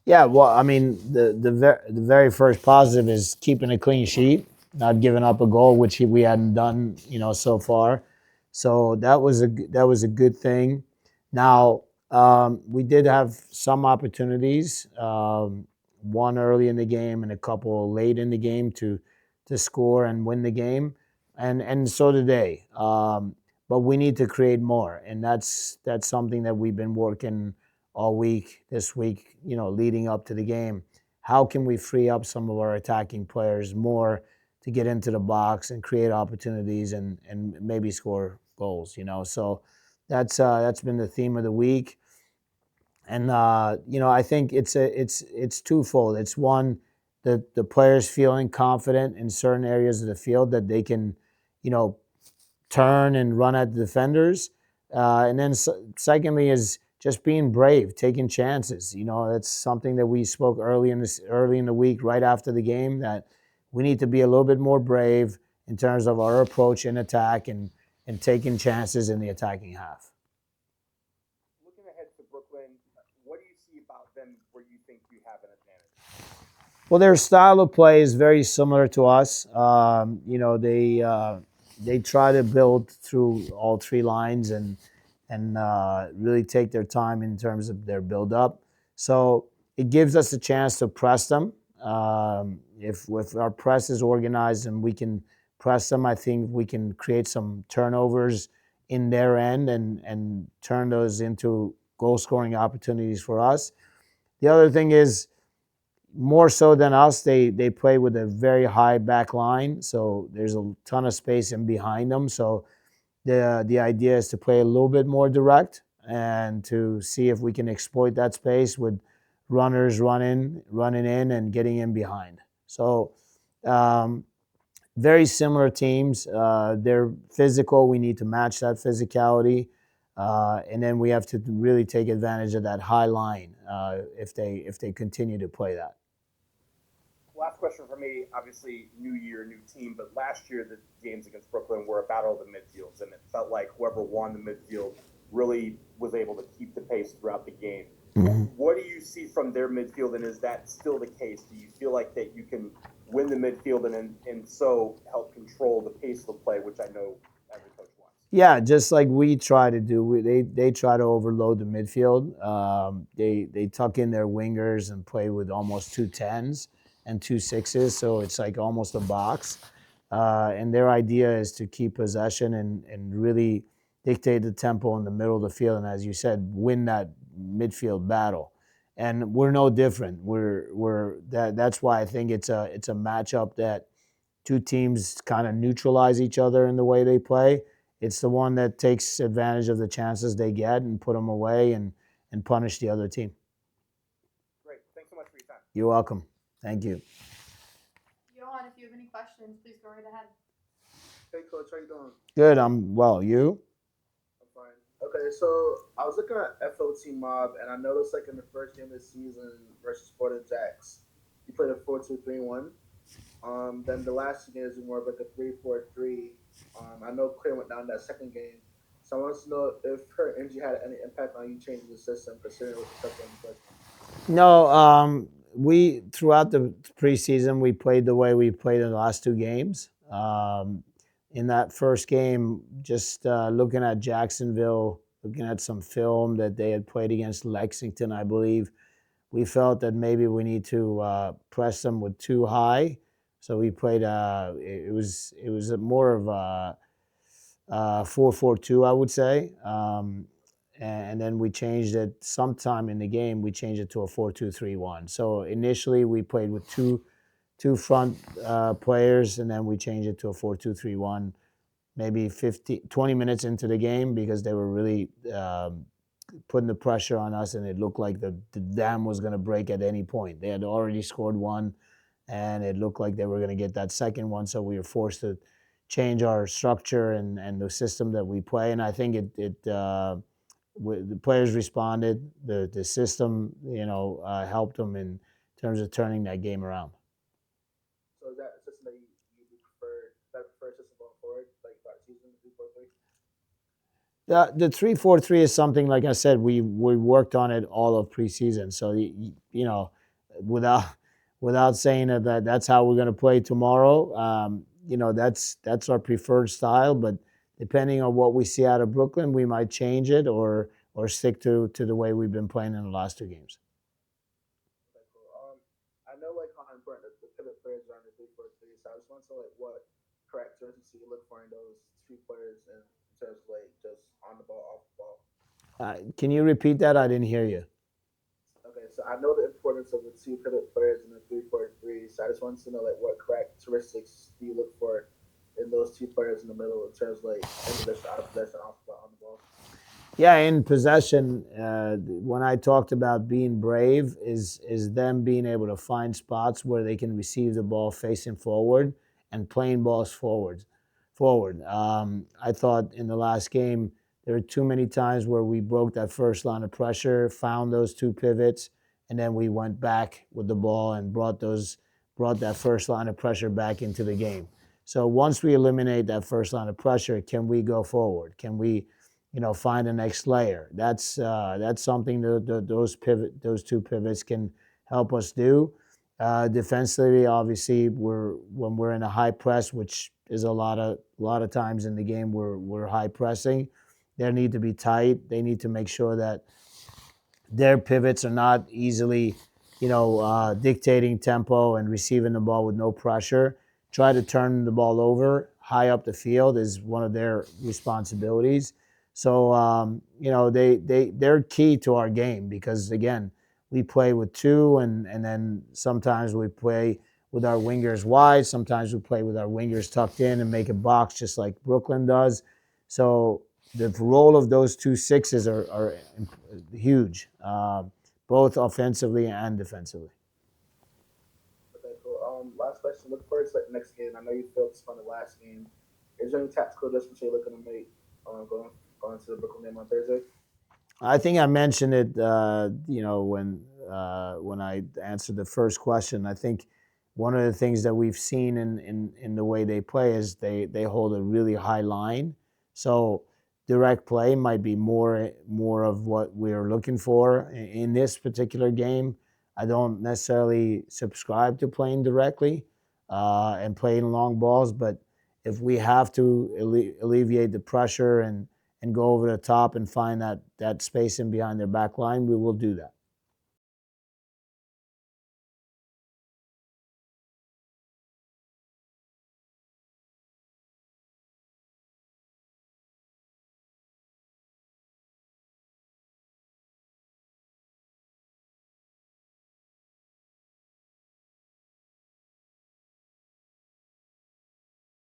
Yeah, well, I mean, the very first positive is keeping a clean sheet, not giving up a goal, which we hadn't done, so far. So that was a good thing. Now, we did have some opportunities, one early in the game and a couple late in the game to score and win the game, and so did they. But we need to create more, and that's something that we've been working all week, this week, leading up to the game. How can we free up some of our attacking players more to get into the box and create opportunities and maybe score goals? So that's been the theme of the week. And I think it's twofold. It's one, the players feeling confident in certain areas of the field that they can, you know, turn and run at the defenders. And then secondly is just being brave, taking chances. That's something that we spoke early in the week, right after the game, that we need to be a little bit more brave in terms of our approach in attack and taking chances in the attacking half. Looking ahead to Brooklyn, what do you see about them where you think you have an advantage? Well, their style of play is very similar to us. They try to build through all three lines and really take their time in terms of their build up. So it gives us a chance to press them. If our press is organized and we can press them, I think we can create some turnovers in their end and turn those into goal scoring opportunities for us. The other thing is, more so than us, they play with a very high back line, so there's a ton of space in behind them. So the idea is to play a little bit more direct and to see if we can exploit that space with runners running in and getting in behind. So um, very similar teams. They're physical. We need to match that physicality. And then we have to really take advantage of that high line if they continue to play that. Last question for me. Obviously, new year, new team, but last year the games against Brooklyn were a battle of the midfields, and it felt like whoever won the midfield really was able to keep the pace throughout the game. Mhm. What do you see from their midfield, and is that still the case? Do you feel like that you can win the midfield and so help control the pace of play, which I know every coach wants? Yeah, just like we try to do. They try to overload the midfield. They tuck in their wingers and play with almost two tens and two sixes, so it's like almost a box. And their idea is to keep possession and really dictate the tempo in the middle of the field, and as you said, win that midfield battle. And we're no different. That's why I think it's a matchup that two teams kind of neutralize each other in the way they play. It's the one that takes advantage of the chances they get and put them away and punish the other team. Great. Thanks so much for your time. You're welcome. Thank you. Johan, if you have any questions, please go right ahead. Hey, coach, how you doing? Good. I'm well. You? I'm fine. Okay, so I was looking at FOT Mob, and I noticed like in the first game of the season versus Florida Jacks, you played a 4-2-3-1. Then the last two games were more of like a 3-4-3. I know Claire went down that second game, so I wanted to know if her injury had any impact on you changing the system, considering it was successful in the first game. No. We throughout the preseason we played the way we played in the last two games. In that first game, just looking at Jacksonville, looking at some film that they had played against Lexington, I believe, we felt that maybe we need to press them with too high. So we played. It was a more of a 4-4-2, I would say. And then we changed it sometime in the game. We changed it to a 4-2-3-1. So initially we played with two front players, and then we changed it to a 4-2-3-1. Maybe 20 minutes into the game, because they were really putting the pressure on us, and it looked like the dam was going to break at any point. They had already scored one, and it looked like they were going to get that second one. So we were forced to change our structure and the system that we play. And I think the players responded. The system, helped them in terms of turning that game around. So is that a system that you prefer? That prefer system going forward, like throughout the season, 3-4-3? The 3-4-3 is something, like I said, we worked on it all of preseason. So you know, without without saying that's how we're going to play tomorrow. You know, that's our preferred style. But depending on what we see out of Brooklyn, we might change it or stick to the way we've been playing in the last two games. Okay, cool. I know like how important the pivot players are in the 3-4-3. So I just want to know like what characteristics you look for in those two players in terms of like just on the ball, off the ball. Can you repeat that? I didn't hear you. Okay, so I know the importance of the two pivot players in the 3-4-3. So I just wanted to know like what characteristics do you look for in those two players in the middle in terms of like in possession, out of possession, off the ball, on the ball. Yeah, in possession, when I talked about being brave, is them being able to find spots where they can receive the ball facing forward and playing balls forward. Forward. I thought in the last game there were too many times where we broke that first line of pressure, found those two pivots, and then we went back with the ball and brought that first line of pressure back into the game. So once we eliminate that first line of pressure, can we go forward? Can we, find the next layer? That's something those two pivots can help us do. Defensively, obviously, when we're in a high press, which is a lot of times in the game, we're high pressing. They need to be tight. They need to make sure that their pivots are not easily, dictating tempo and receiving the ball with no pressure. Try to turn the ball over high up the field is one of their responsibilities. So, they're key to our game because, again, we play with two, and then sometimes we play with our wingers wide. Sometimes we play with our wingers tucked in and make a box just like Brooklyn does. So the role of those two sixes are huge, both offensively and defensively. Okay, cool. Last question. Look forward to like the next game. I know you failed to spend the last game. Is there any tactical adjustments you're looking to make going to the Brooklyn game on Thursday? I think I mentioned it, when I answered the first question. I think one of the things that we've seen in the way they play is they hold a really high line. So direct play might be more of what we're looking for in this particular game. I don't necessarily subscribe to playing directly and playing long balls, but if we have to alleviate the pressure and go over the top and find that space in behind their back line, we will do that.